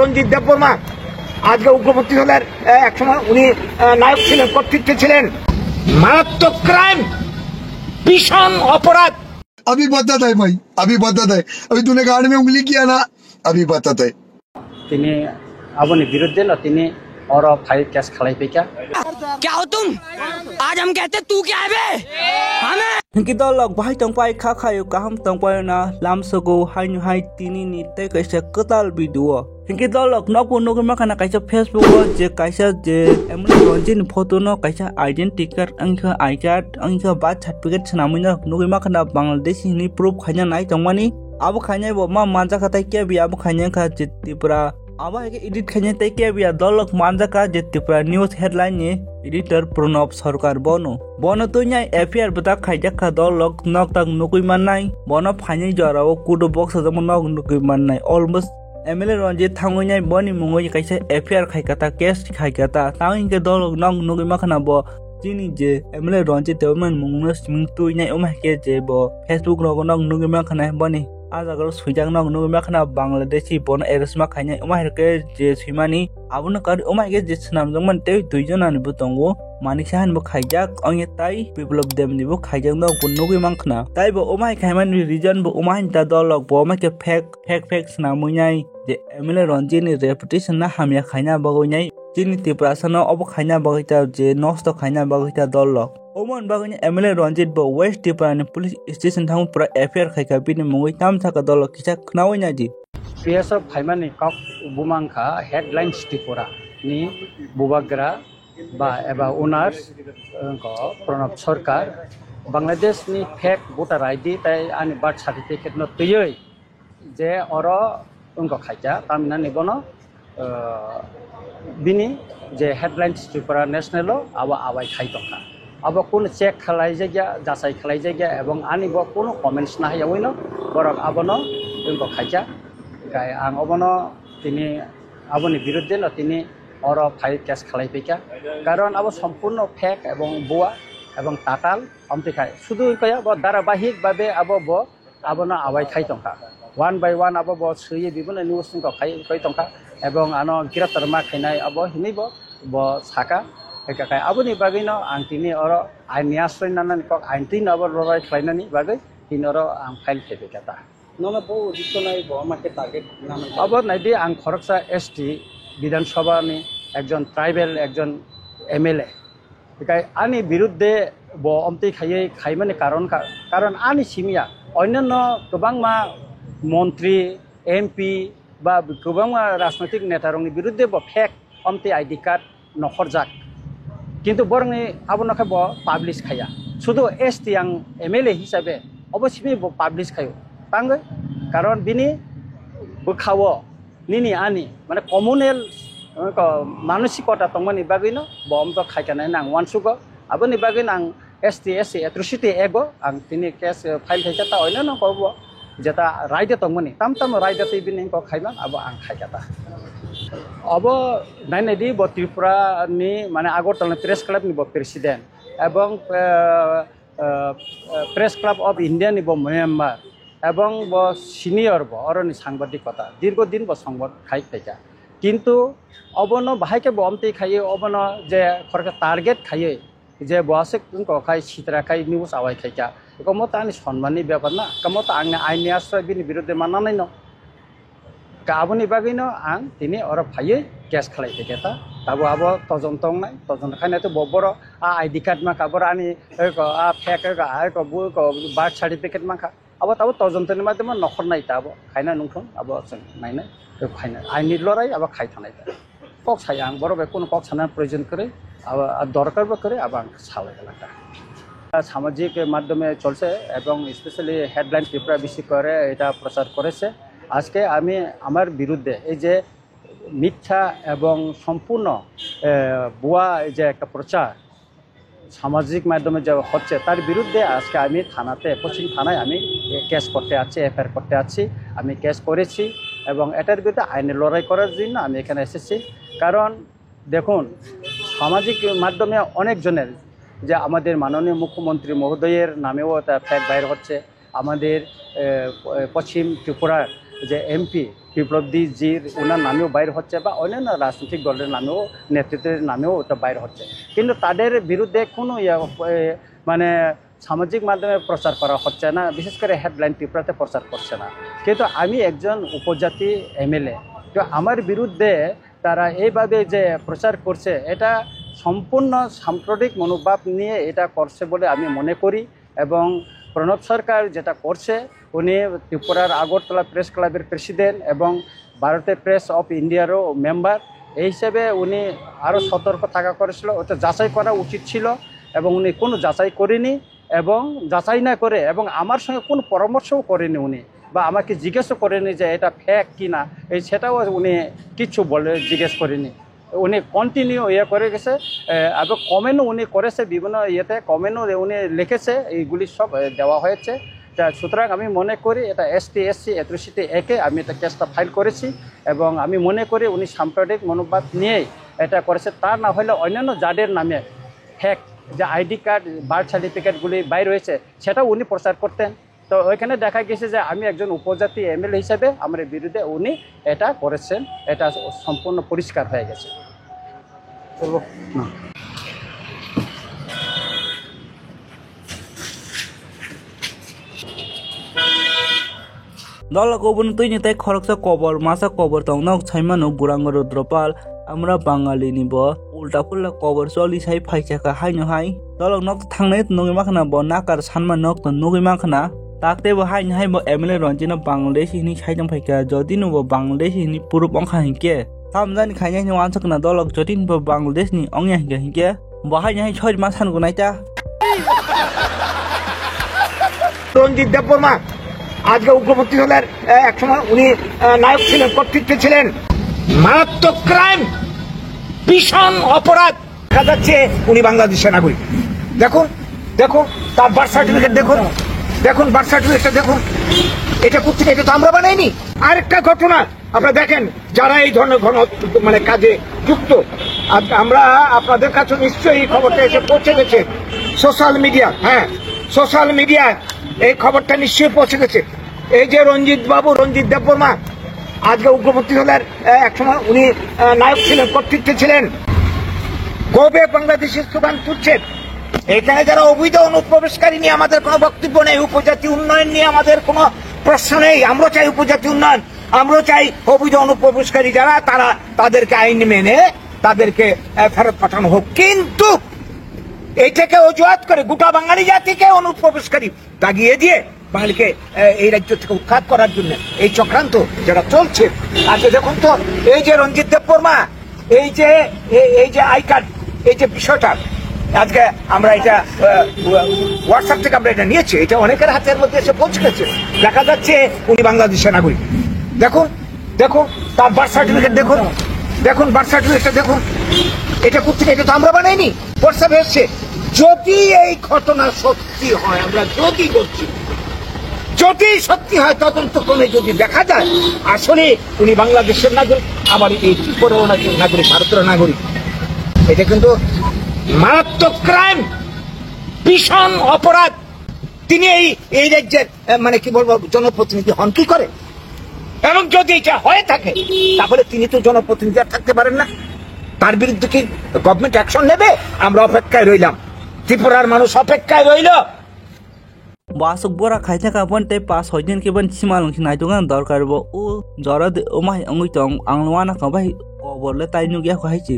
রঞ্জিত দেববর্মা আজকে উগ্রপন্থী দলের একসময় উনি নায়ক ছিলেন, কর্তৃত্বে ছিলেন। মারাত্মক ক্রাইম, भीषण अपराध। अभी बताता है भाई, अभी बताता है। अभी तूने गाड़ी में उंगली किया ना, अभी बताता है। तिनी अपने विरुद्ध न तिनी और फाइल केस खलाई पे क्या हो तुम? आज हम कहते तू क्या है बे? हमें kita log bahai tongpai kha khayo kaham tongpai na lam sogo hai nu hai tini ni te kaisa ketal video kita log no puno ma kana kaisa facebook je kaisa je emle ronjin photo no kaisa identity card angka I card angka birth certificate sanamina no ma kana bangladesh ni proof khanya nai tongmani abu khanya bo ma manja khatai ke bi abu khanya kha jitipura aba ke edit khanya tai ke bi dolok manja ka jitipura news headline ni editor Pranab Sarkar bono to nyai APR bata khaija kha dolok nok tak nukui manai bono phani jarao kudo box jamo nok nukui manai almost MLA Ranjit thangoi nyai boni mungoi kaisa APR khaikata case khaikata tawing ke dolok nok nukui makhana bo chini je MLA Ranjit teman mungno siming tu nyai omah ke je bo Facebook ro nok nukui makhana boni ajagar sujang nok nukui makhana Bangladeshi bono eresma khanya omah ke je simani abuna kar omah ke je snam jangman te duijon ani butongo manik sahan bo khaijak onge tai people of them ni bo khaijak no bunugui mangkhna tai bo omah khaiman reason bo omah ta dolok bo omah ke fake snamunyai je MLA Ranjit ni reputation na hamya khaina bagonyai chini tiprasano obo khaina bagita je nosto khaina bagita dolok omon baganya MLA Ranjit bo West Tipani police station thang pura AFR khaika bini mungoi tam thaka dolok kisa khnaoina ji PSF फाइमानि कक बुमांखा headlines टिपुरा नि बुबाग्रा बा एबा owners को प्रणब सरकार बांग्लादेश नि fake voter ID ताई आनि birth certificate न तयै जे और उनको खाइजा तामिना निबनो बिनि जे हेडलाइन्स टिपुरा नेशनल आवा आवाई खाइतोखा अब कोन चेक खलाई जायगा जासाई खलाई जायगा एवं आनि बो कोनो कमेन्ट्स ना हायावैनो बरक आबनो उनको खाइजा आं अबनो तिनी आबोनि विरुद्धे न तिनी और फाइल केस खलाई पेका कारण अब सम्पूर्ण फेक एवं बुआ एवं ताताल अमतिखाय शुधु कया ब धाराबाहिक भाबे अब ब आबनो आवाई खाइ तंखा वन बाय वन अब ब सुये बिबन न्यूज को खाइ तंखा एवं आनो गिरफ्तार मा खैनाय अब हिनि ब साका एकाखाय आबोनि बागैन आं तिनी और आइनि आश्रय नानानि क आइन तिन अब लराय खलायनानि बागै तिन और आं फाइल खेपेकाता नोना बो जितनाय बो माके टार्गेट नाम अब नाइदि आं खरकसा एसटी विधानसभा नि एकजन ट्राइबल एकजन एमएलए बेखाय आनि विरुद्धे बो अमति खायै खायमानि कारण आनि सिमिया अन्यान्य गोबांमा मन्त्री एमपि बा गोबांमा राजनैतिक नेतारंनि विरुद्धे बो फेक अमति आईडी कार्ड नखरजाक किन्तु बरंनि आबनखा बो पाब्लिश खाया शुधु एसटी आं एमएलए हिसाबै अबसिमि बो पाब्लिश खायो तांगै कारण बिनि बोखावो निनि आनि माने कम्युनेल मानसिकता तंगमानि बागैनो बम तो खायखानाय नां वानसुगो आबोनि बागैनो आं एसटी एससी एट्रोसिटी एगो आं तिनि केस फाइल खायखाता ओइनो न करबो जेता रायदे तंगमानि ताम रायदे तै बिनि को खायमान अब आं खायखाता अब नाइनायदि ब त्रिपुरा नि माने आगरतला प्रेस क्लब नि ब प्रेसिडेंट एवं प्रेस क्लब अफ इंडिया नि ब मेम्बर एवं ब सिनियर ब अरनि सांबादिकता दीर्घदिन ब संबाद खाइ खाइका किन्तु अबनो बाहायके बमते खायो अबनो जे खरका टार्गेट खायो जे बसे उनको खाइ सित्रा खाइ न्यूज आवाय खाइका कमो तानि सम्माननि ब्यापार ना कमो ता आंनि आइनि आश्रय बिनि विरुद्धे माननानै न गाबोनि बागैनो आं तिनि और फायै केस खलाय पेकेता ताबो आबो तजन खायनायतो बबर आ आईडी कार्ड मा काबर आनि आ फेक आ बु बर्थ सर्टिफिकेट मा अब तब तजन्तनि माध्यम नखर नाय ताबो खायना नुंखों अब जों नायना खायना आइनि लराय अब खायथानाय कक साय आं बरबे कोन कक साना प्रयोजन करे अब दरकार बा करे अब आं सालाय लागा सामाजिक माध्यमे चलছে এবং স্পেশালি হেডলাইন পেপার বেশি করে এটা প্রচার করেছে আজকে আমি আমার বিরুদ্ধে এই যে মিথ্যা এবং সম্পূর্ণ বুয়া যে একটা প্রচার সামাজিক মাধ্যমে যে হচ্ছে তার বিরুদ্ধে আজকে আমি থানাতে পশ্চিম থানায় আমি কেস করতে আছি এফআইআর করতে আছি আমি কেস করেছি এবং এটার বিরুদ্ধে আইনের লড়াই করার জন্য আমি এখানে এসেছি কারণ দেখুন সামাজিক মাধ্যমে অনেকজনের যে আমাদের মাননীয় মুখ্যমন্ত্রী মহোদয়ের নামেও তা ফ্যাক বাইর হচ্ছে আমাদের পশ্চিম ত্রিপুরার যে এমপি বিপ্লবদী জির ওনার নামেও বাইর হচ্ছে বা অন্যান্য রাজনৈতিক দলের নামেও নেতৃত্বের নামেও ওটা বাইর হচ্ছে, কিন্তু তাদের বিরুদ্ধে কোনো মানে সামাজিক মাধ্যমে প্রচার করা হচ্ছে না, বিশেষ করে হেডলাইন ত্রিপুরাতে প্রচার করছে না। কিন্তু আমি একজন উপজাতি এমএলএ, তো আমার বিরুদ্ধে তারা এইভাবে যে প্রচার করছে এটা সম্পূর্ণ সাম্প্রদায়িক মনোভাব নিয়ে এটা করছে বলে আমি মনে করি। এবং প্রণব সরকার যেটা করছে, উনি ত্রিপুরার আগরতলা প্রেস ক্লাবের প্রেসিডেন্ট এবং ভারতের প্রেস অফ ইন্ডিয়ারও মেম্বার, এই হিসেবে উনি আরও সতর্ক থাকা করেছিল, ওটা যাচাই করা উচিত ছিল এবং উনি কোনো যাচাই করেনি এবং যাচাই না করে এবং আমার সঙ্গে কোনো পরামর্শও করেনি উনি, বা আমাকে জিজ্ঞেসও করেনি যে এটা ফেক কি না, সেটাও উনি কিচ্ছু জিজ্ঞেস করেনি। উনি কন্টিনিউ করে গেছে এবং কমেন্টও উনি করেছে, বিভিন্ন কমেন্টও উনি লিখেছে, এইগুলি সব দেওয়া হয়েছে। সুতরাং আমি মনে করি এটা ST/SC অ্যাট্রসিটি অ্যাক্টে আমি এটা কেসটা ফাইল করেছি এবং আমি মনে করি উনি সাম্প্রদায়িক মনোভাব নিয়েই এটা করেছে। তা না হলে অন্যান্য যাদের নামে ফেক যে আইডি কার্ড বার্থ সার্টিফিকেটগুলি বাইর হয়েছে সেটাও উনি প্রচার করতেন। তো ওইখানে দেখা গেছে যে আমি একজন উপজাতি এমএলএ হিসেবে আমার বিরুদ্ধে উনি এটা করেছেন, এটা সম্পূর্ণ পরিষ্কার হয়ে গেছে। দল কবন তুই নিতাই খরকসা কবর মাসা কবর তংনক ছাইমানো বুরাঙ্গ রুদ্রপাল আমরা বাঙালি নিব উল্টা ফুল্লা কবর চলি সাই ফাইচাকা হাইনো হাই দলক নক থাংনাই নগি মাখনা ব নাকার সানমা নক তো নগি মাখনা তাকতেবো হাইনো হাই ব এমএলএ রঞ্জিনা বাংলাদেশ হিনি সাইদং ফাইকা যদি নুব বাংলাদেশ হিনি পুরুপ অংখা হিকে সামজানি খাইনাই নি ওয়ানসকনা দলক যদি নুব বাংলাদেশ নি অংয়া হিকে হিকে ব হাইনো হাই ছয় মাস সানগো নাইতা রঞ্জিত দেববর্মা আজকে উগ্রপন্থী দলের একসময় উনি নায়ক ছিলেন, কর্তৃত্বে ছিলেন। মারাত্মক ক্রাইম, ভীষণ অপরাধ। দেখা যাচ্ছে উনি বাংলাদেশের নাগরিক। দেখুন দেখুন তার বার্থ সার্টিফিকেট দেখুন, দেখুন বার্থ সার্টিফিকেটটা দেখুন। এটা কোথেকে? এটা তো আমরা বানাইনি। আরেকটা ঘটনা আপনারা দেখেন, যারা এই ধরনের মানে কাজে যুক্ত, আমরা আপনাদের কাছে নিশ্চয়ই এই খবরটা এসে পৌঁছে গেছে সোশ্যাল মিডিয়া। হ্যাঁ, সোশ্যাল মিডিয়ায় এই খবরটা নিশ্চয়ই পৌঁছে গেছে। এই যে রঞ্জিত দেববর্মা আজকে উগ্রপন্থী দলের একসময় উনি নায়ক ছিলেন, কর্তৃত্বে ছিলেন। কবে বাংলাদেশের স্লোগান তুলছেন? এখানে যারা অবৈধ অনুপ্রবেশকারী নিয়ে আমাদের কোনো বক্তব্য নেই, উপজাতি উন্নয়ন নিয়ে আমাদের কোনো প্রশ্ন নেই। আমরা চাই উপজাতি উন্নয়ন, আমরা চাই অবৈধ অনুপ্রবেশকারী যারা তারা তাদেরকে আইন মেনে তাদেরকে ফেরত পাঠানো হোক। কিন্তু এইটাকে অজুহাত করে গোটা বাঙালি জাতিকে অনুপ্রবেশকারী দাগিয়ে দিয়ে বাঙালিকে এই রাজ্য থেকে উৎখাত করার জন্য এই চক্রান্ত যেটা চলছে। আজকে দেখুন তো, এই যে রঞ্জিত দেববর্মা, এই যে আই কার্ড, এই যে বিষয়টা আজকে আমরা এটা হোয়াটসঅ্যাপ থেকে আমরা এটা নিয়েছি, এটা অনেকের হাতের মধ্যে এসে পৌঁছে গেছে। দেখা যাচ্ছে উনি বাংলাদেশের নাগরিক। দেখুন দেখুন তার বার্থ সার্টিফিকেট দেখুন, দেখুন বার্থ সার্টিফিকেটটা দেখুন। এটা কোথেকে? এটা তো আমরা বানাইনি, হোয়াটসঅ্যাপে এসছে। যদি এই ঘটনা সত্যি হয়, আমরা যদি বলছি যদি সত্যি হয়, তদন্ত ক্রমে যদি দেখা যায় আসলে উনি বাংলাদেশের নাগরিক, আবার এই ত্রিপুরার নাগরিক, ভারতের নাগরিক, এটা কিন্তু মারাত্মক ক্রাইম, ভীষণ অপরাধ। তিনি এই রাজ্যের মানে কি বলবো জনপ্রতিনিধি হন কি করে? এবং যদি এটা হয়ে থাকে তাহলে তিনি তো জনপ্রতিনিধি আর থাকতে পারেন না। তার বিরুদ্ধে কি গভর্নমেন্ট অ্যাকশন নেবে? আমরা অপেক্ষায় রইলাম, ত্রিপুরার মানুষ অপেক্ষায় রইল। বাসক বরা খাইতে কাপন তে পাস হইদিন কেবন সিমালং সিনাই দুগান দরকার ও জরা দে ও মাই অঙ্গুই তং আংলওয়ানা কাবাই কবরলে তাই নুগিয়া খাইছি